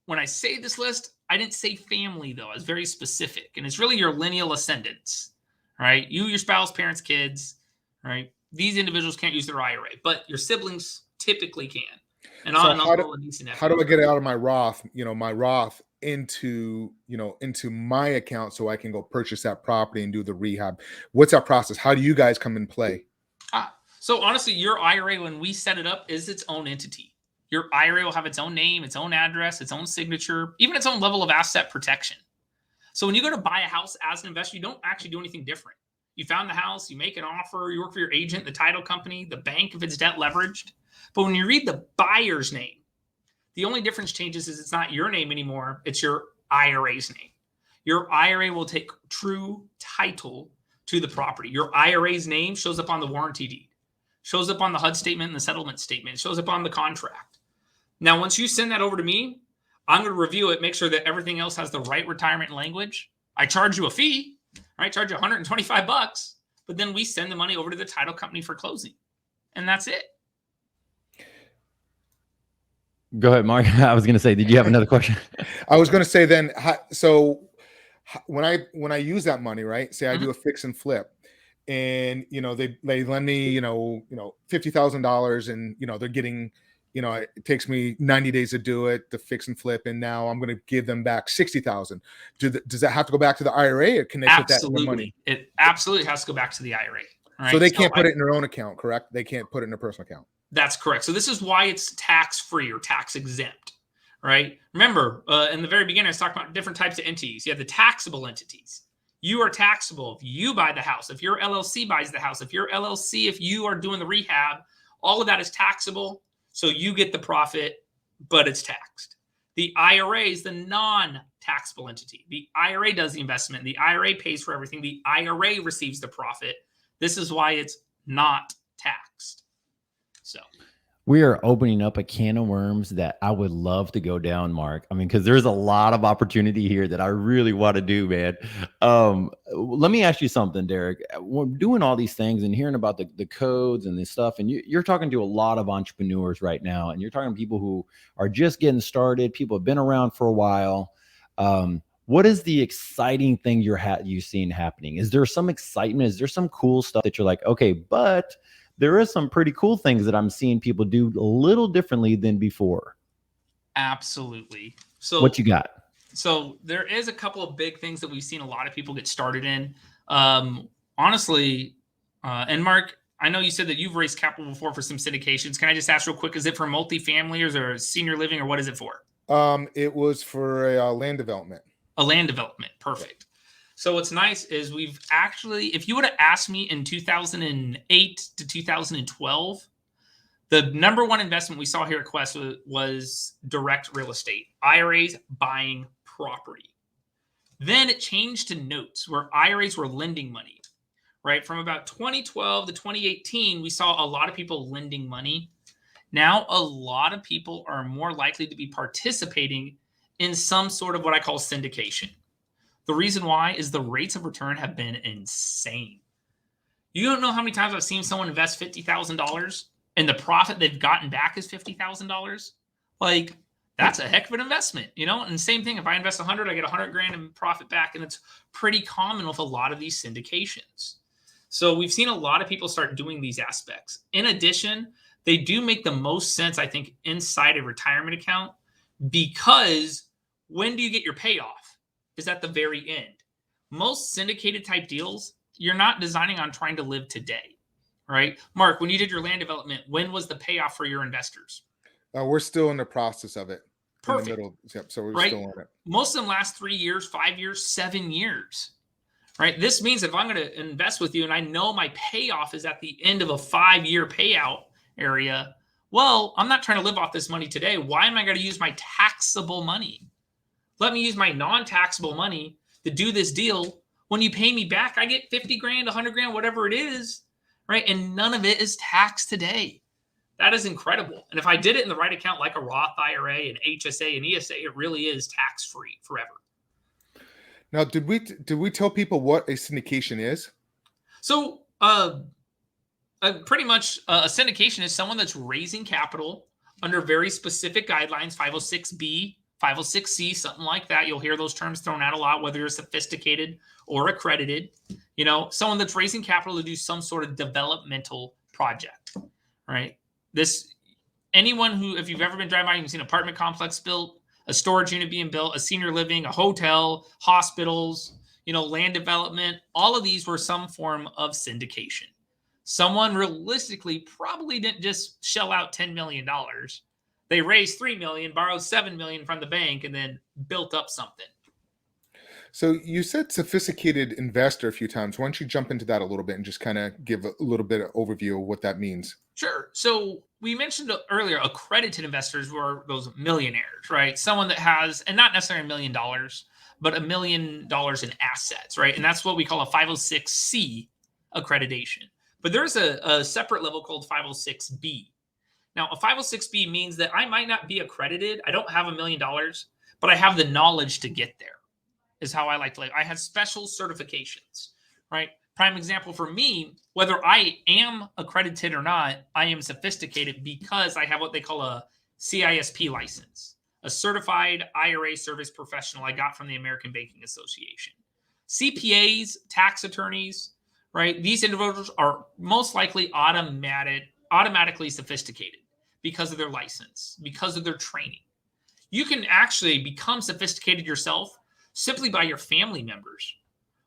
when I say this list, I didn't say family, though. I was very specific. And it's really your lineal ascendants, right? You, your spouse, parents, kids, right? These individuals can't use their IRA, but your siblings typically can. And So how do I get it out of my Roth, my Roth into my account so I can go purchase that property and do the rehab? What's that process? How do you guys come in play? So honestly, your IRA, when we set it up, is its own entity. Your IRA will have its own name, its own address, its own signature, even its own level of asset protection. So when you go to buy a house as an investor, you don't actually do anything different. You found the house, you make an offer, you work for your agent, the title company, the bank if it's debt leveraged. But when you read the buyer's name, the only difference changes is it's not your name anymore, it's your IRA's name. Your IRA will take true title to the property. Your IRA's name shows up on the warranty deed, shows up on the HUD statement and the settlement statement, shows up on the contract. Now, once you send that over to me, I'm going to review it, make sure that everything else has the right retirement language. I charge you a fee, right? Charge you $125, but then we send the money over to the title company for closing. And that's it. Go ahead, Mark. I was going to say, did you have another question? I was going to say then, so when I use that money, right? Say I do a fix and flip, and they lend me $50,000, and they're getting, it takes me 90 days to do it, the fix and flip, and now I'm going to give them back 60,000. Does that have to go back to the IRA, or can they put that in the money? It absolutely has to go back to the IRA. Right? So they can't put it in their own account, correct? They can't put it in their personal account. That's correct. So this is why it's tax-free or tax-exempt, right? Remember, in the very beginning, I was talking about different types of entities. You have the taxable entities. You are taxable if you buy the house, if your LLC buys the house, if you are doing the rehab, all of that is taxable. So you get the profit, but it's taxed. The IRA is the non-taxable entity. The IRA does the investment. The IRA pays for everything. The IRA receives the profit. This is why it's not taxed. So we are opening up a can of worms that I would love to go down, Mark. I mean, because there's a lot of opportunity here that I really want to do, man. Let me ask you something, Derrick. We're doing all these things and hearing about the codes and this stuff, and you're talking to a lot of entrepreneurs right now, and you're talking to people who are just getting started. People have been around for a while. What is the exciting thing you've seen happening? Is there some excitement? Is there some cool stuff that you're like, okay, but there is some pretty cool things that I'm seeing people do a little differently than before? Absolutely. So what you got? So there is a couple of big things that we've seen a lot of people get started in. Honestly, and Mark, I know you said that you've raised capital before for some syndications. Can I just ask real quick, is it for multifamily or is there senior living, or what is it for? It was for a land development. A land development. Perfect. So what's nice is we've actually, if you would have asked me in 2008 to 2012, the number one investment we saw here at Quest was direct real estate, IRAs buying property. Then it changed to notes where IRAs were lending money, right? From about 2012 to 2018, we saw a lot of people lending money. Now, a lot of people are more likely to be participating in some sort of what I call syndication. The reason why is the rates of return have been insane. You don't know how many times I've seen someone invest $50,000 and the profit they've gotten back is $50,000. Like, that's a heck of an investment, And same thing, if I invest 100, I get 100 grand in profit back. And it's pretty common with a lot of these syndications. So we've seen a lot of people start doing these aspects. In addition, they do make the most sense, I think, inside a retirement account, because when do you get your payoff? Is at the very end. Most syndicated type deals, you're not designing on trying to live today, right? Mark, when you did your land development, when was the payoff for your investors? We're still in the process of it. Perfect. In the middle. Yep, so we're right? still on it. Most of them last 3 years, 5 years, 7 years, right? This means if I'm going to invest with you and I know my payoff is at the end of a 5-year payout area, well, I'm not trying to live off this money today. Why am I going to use my taxable money? Let me use my non-taxable money to do this deal. When you pay me back, I get 50 grand, 100 grand, whatever it is, right? And none of it is taxed today. That is incredible. And if I did it in the right account, like a Roth IRA, an HSA, and ESA, it really is tax-free forever. Now, did we tell people what a syndication is? So pretty much a syndication is someone that's raising capital under very specific guidelines, 506B, 506C, something like that. You'll hear those terms thrown out a lot, whether you're sophisticated or accredited. You know, someone that's raising capital to do some sort of developmental project, right? Anyone who, if you've ever been driving by, you've seen an apartment complex built, a storage unit being built, a senior living, a hotel, hospitals, you know, land development, all of these were some form of syndication. Someone realistically probably didn't just shell out $10 million. They raised $3 million, borrowed $7 million from the bank, and then built up something. So you said sophisticated investor a few times. Why don't you jump into that a little bit and just kind of give a little bit of overview of what that means? Sure. So we mentioned earlier, accredited investors were those millionaires, right? Someone that has, and not necessarily $1 million, but $1 million in assets, right? And that's what we call a 506C accreditation. But there's a separate level called 506B. Now, a 506B means that I might not be accredited. I don't have $1 million, but I have the knowledge to get there, is how I like to live. I have special certifications, right? Prime example for me, whether I am accredited or not, I am sophisticated because I have what they call a CISP license, a certified IRA service professional I got from the American Banking Association. CPAs, tax attorneys, right? These individuals are most likely automatically sophisticated because of their license, because of their training. You can actually become sophisticated yourself simply by your family members.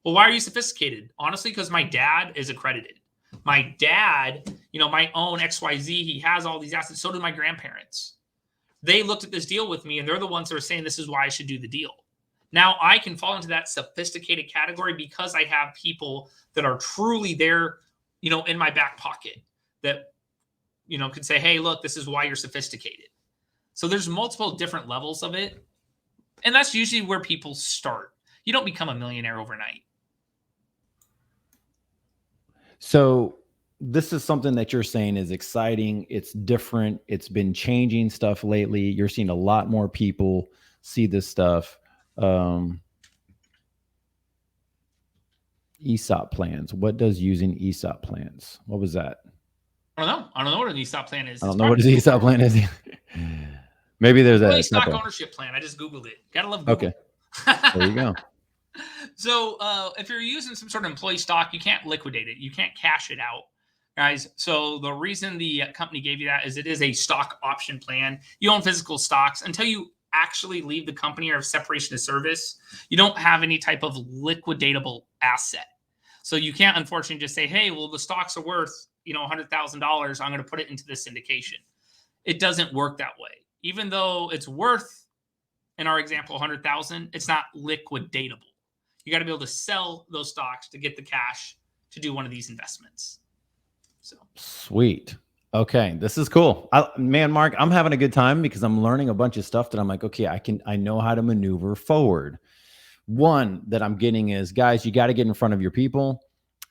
Well, why are you sophisticated? Honestly, because my dad is accredited. My dad, you know, my own XYZ, he has all these assets. So do my grandparents. They looked at this deal with me, and they're the ones that are saying this is why I should do the deal. Now I can fall into that sophisticated category because I have people that are truly there, you know, in my back pocket that, you know, could say, hey, look, this is why you're sophisticated. So there's multiple different levels of it. And that's usually where people start. You don't become a millionaire overnight. So this is something that you're saying is exciting. It's different. It's been changing stuff lately. You're seeing a lot more people see this stuff. ESOP plans. What does using ESOP plans? What was that? I don't know what an ESOP plan is. I don't know what an ESOP plan is. Maybe there's a stock ownership plan. I just Googled it. Gotta love Google. Okay. There you go. So if you're using some sort of employee stock, you can't liquidate it. You can't cash it out, guys. So the reason the company gave you that is it is a stock option plan. You own physical stocks until you actually leave the company or have separation of service. You don't have any type of liquidatable asset. So you can't, unfortunately, just say, hey, well, the stocks are worth, you know, $100,000. I'm going to put it into this syndication. It doesn't work that way. Even though it's worth, in our example, $100,000, it's not liquidatable. You got to be able to sell those stocks to get the cash to do one of these investments. So sweet. Okay, this is cool. Man, Mark, I'm having a good time because I'm learning a bunch of stuff that I'm like, okay, I know how to maneuver forward. One that I'm getting is, guys, you got to get in front of your people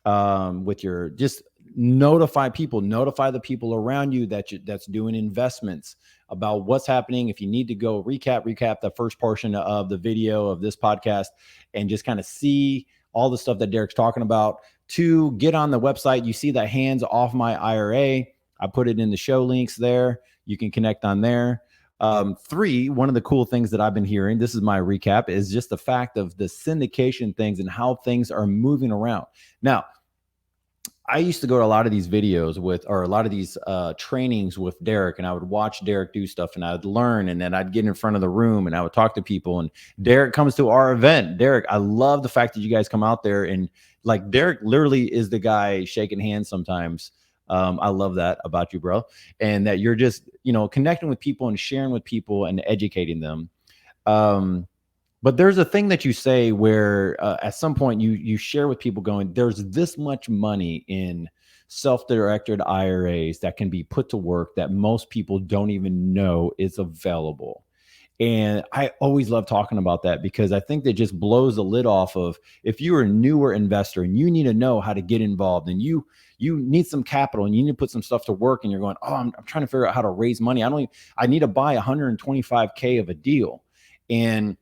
with your, just notify the people around you that's doing investments about what's happening. If you need to go recap the first portion of the video of this podcast and just kind of see all the stuff that Derrick's talking about. 2, get on the website. You see that hands off my IRA. I put it in the show links there. You can connect on there. 3, one of the cool things that I've been hearing, this is my recap, is just the fact of the syndication things and how things are moving around. Now, I used to go to a lot of these videos or a lot of these trainings with Derek, and I would watch Derek do stuff, and I would learn, and then I'd get in front of the room and I would talk to people, and Derek comes to our event. Derek, I love the fact that you guys come out there, and like Derek literally is the guy shaking hands sometimes. I love that about you, bro. And that you're just, connecting with people and sharing with people and educating them. But there's a thing that you say where at some point you share with people going, there's this much money in self-directed IRAs that can be put to work that most people don't even know is available. And I always love talking about that because I think that just blows the lid off of, if you're a newer investor and you need to know how to get involved, and you need some capital and you need to put some stuff to work, and you're going, oh, I'm trying to figure out how to raise money. I need to buy 125K of a deal, and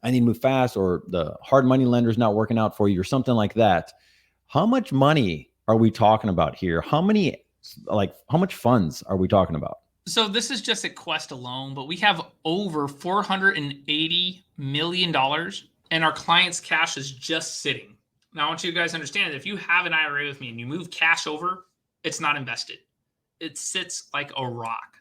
I need to move fast, or the hard money lender's not working out for you, or something like that. How much money are we talking about here? How much funds are we talking about? So this is just at Quest alone, but we have over $480 million, and our client's cash is just sitting. Now, I want you guys to understand that if you have an IRA with me and you move cash over, it's not invested. It sits like a rock.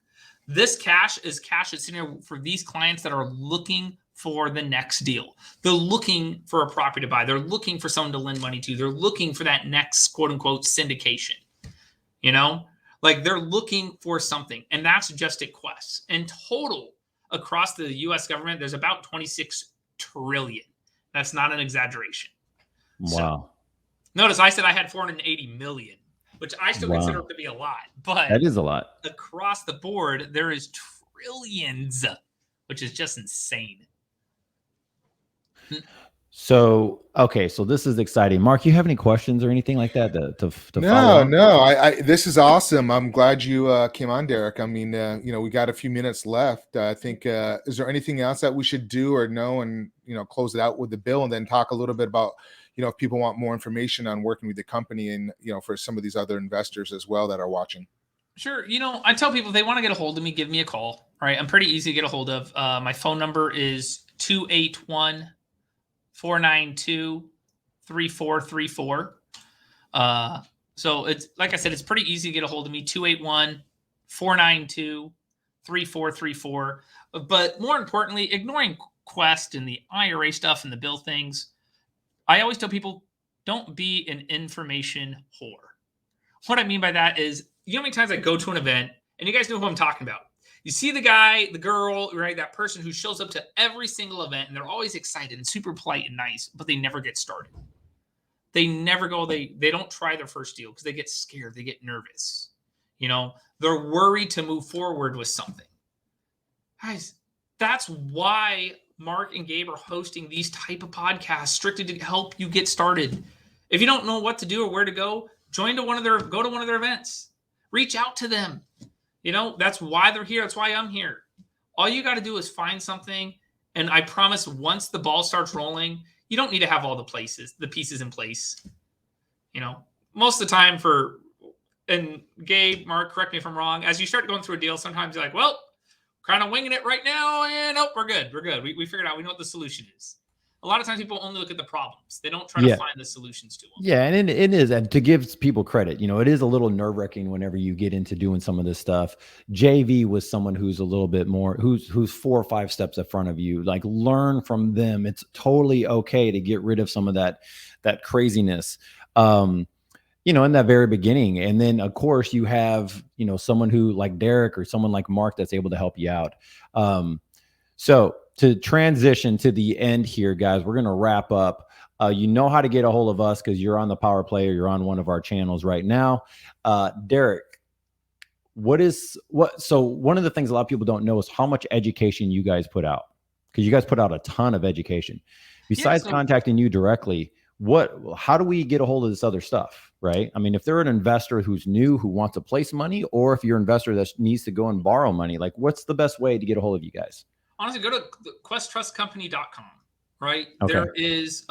This cash is cash that's sitting there for these clients that are looking for the next deal. They're looking for a property to buy. They're looking for someone to lend money to. They're looking for that next quote unquote syndication. Like they're looking for something. And that's just at Quest. In total, across the US government, there's about 26 trillion. That's not an exaggeration. Wow. So, notice I said I had 480 million, which I still consider to be a lot. But that is a lot. Across the board, there is trillions, which is just insane. So, okay, so this is exciting. Mark, you have any questions or anything like that to follow up? No, this is awesome. I'm glad you came on, Derek. I mean, we got a few minutes left. I think, is there anything else that we should do or know, and, close it out with the bill, and then talk a little bit about, if people want more information on working with the company, and, for some of these other investors as well that are watching. Sure. I tell people if they want to get a hold of me, give me a call. All right. I'm pretty easy to get a hold of. My phone number is 281-492-3434. So it's, like I said, it's pretty easy to get a hold of me, 281-492-3434. But more importantly, ignoring Quest and the IRA stuff and the bill things, I always tell people, don't be an information whore. What I mean by that is, how many times I go to an event, and you guys know who I'm talking about. You see the guy, the girl, right? That person who shows up to every single event, and they're always excited and super polite and nice, but they never get started. They never go. They don't try their first deal because they get scared. They get nervous. They're worried to move forward with something. Guys, that's why Mark and Gabe are hosting these type of podcasts strictly to help you get started. If you don't know what to do or where to go, go to one of their events. Reach out to them. That's why they're here. That's why I'm here. All you got to do is find something. And I promise once the ball starts rolling, you don't need to have all the pieces in place. Most of the time and Gabe, Mark, correct me if I'm wrong, as you start going through a deal, sometimes you're like, well, kind of winging it right now. And we're good. We're good. We figured out, we know what the solution is. A lot of times people only look at the problems. They don't try to find the solutions to them. Yeah, and it is, and to give people credit, it is a little nerve-wracking whenever you get into doing some of this stuff. JV was someone who's a little bit more, who's 4 or 5 steps in front of you. Like, learn from them. It's totally okay to get rid of some of that craziness, in that very beginning. And then, of course, you have, someone who like Derek or someone like Mark that's able to help you out. So to transition to the end here, guys, we're going to wrap up. You know how to get a hold of us because you're on the Power Play or you're on one of our channels right now. Derek, so one of the things a lot of people don't know is how much education you guys put out, because you guys put out a ton of education. Besides contacting you directly, how do we get a hold of this other stuff, right? I mean, if they're an investor who's new, who wants to place money, or if you're an investor that needs to go and borrow money, like, what's the best way to get a hold of you guys? Honestly, go to questtrustcompany.com, right? Okay. There is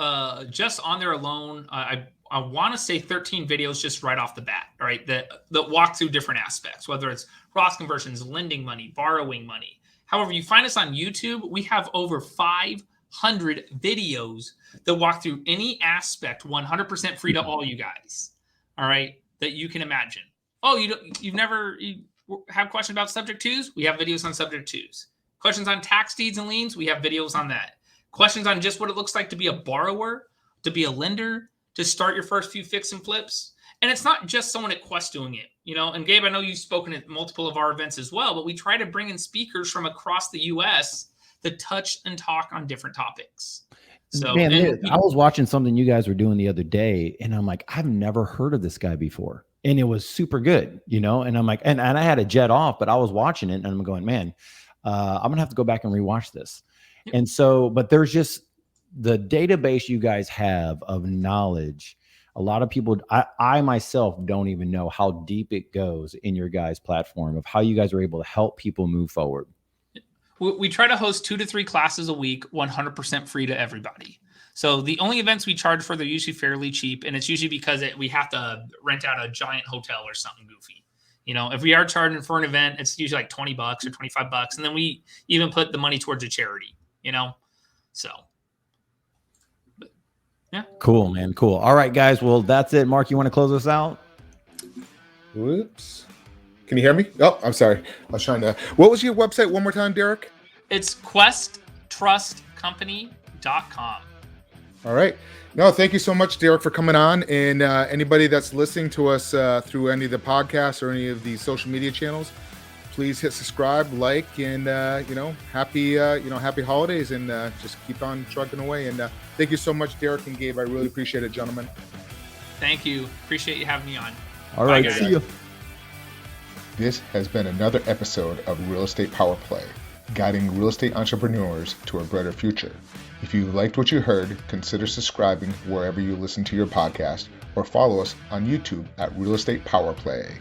just on there alone, I want to say 13 videos just right off the bat, right? That walk through different aspects, whether it's Roth conversions, lending money, borrowing money. However, you find us on YouTube, we have over 500 videos that walk through any aspect, 100% free to all you guys. all right, that you can imagine. Oh, you've never have questions about subject twos? We have videos on subject twos. Questions on tax deeds and liens? We have videos on that. Questions on just what it looks like to be a borrower, to be a lender, to start your first few fix and flips. And it's not just someone at Quest doing it, And Gabe, I know you've spoken at multiple of our events as well, but we try to bring in speakers from across the U.S. that touch and talk on different topics. So, man, I was watching something you guys were doing the other day, and I'm like, I've never heard of this guy before. And it was super good, And I'm like, and I had a jet off, but I was watching it and I'm going, man, I'm going to have to go back and rewatch this. Yep. And so, but there's just the database you guys have of knowledge. A lot of people, I myself don't even know how deep it goes in your guys' platform of how you guys are able to help people move forward. We try to host 2 to 3 classes a week, 100% free to everybody. So the only events we charge for, they're usually fairly cheap. And it's usually because we have to rent out a giant hotel or something goofy. If we are charging for an event, it's usually like $20 or $25. And then we even put the money towards a charity, So, but, yeah. Cool, man. Cool. All right, guys. Well, that's it. Mark, you want to close us out? Whoops. Can you hear me? Oh, I'm sorry. I was trying to. What was your website one more time, Derek? It's questtrustcompany.com. All right. No, thank you so much, Derek, for coming on. And anybody that's listening to us through any of the podcasts or any of the social media channels, please hit subscribe, like, and happy holidays, and just keep on trucking away. And thank you so much, Derek and Gabe. I really appreciate it, gentlemen. Thank you. Appreciate you having me on. All right. See you. This has been another episode of Real Estate Power Play, guiding real estate entrepreneurs to a brighter future. If you liked what you heard, consider subscribing wherever you listen to your podcast, or follow us on YouTube at Real Estate Power Play.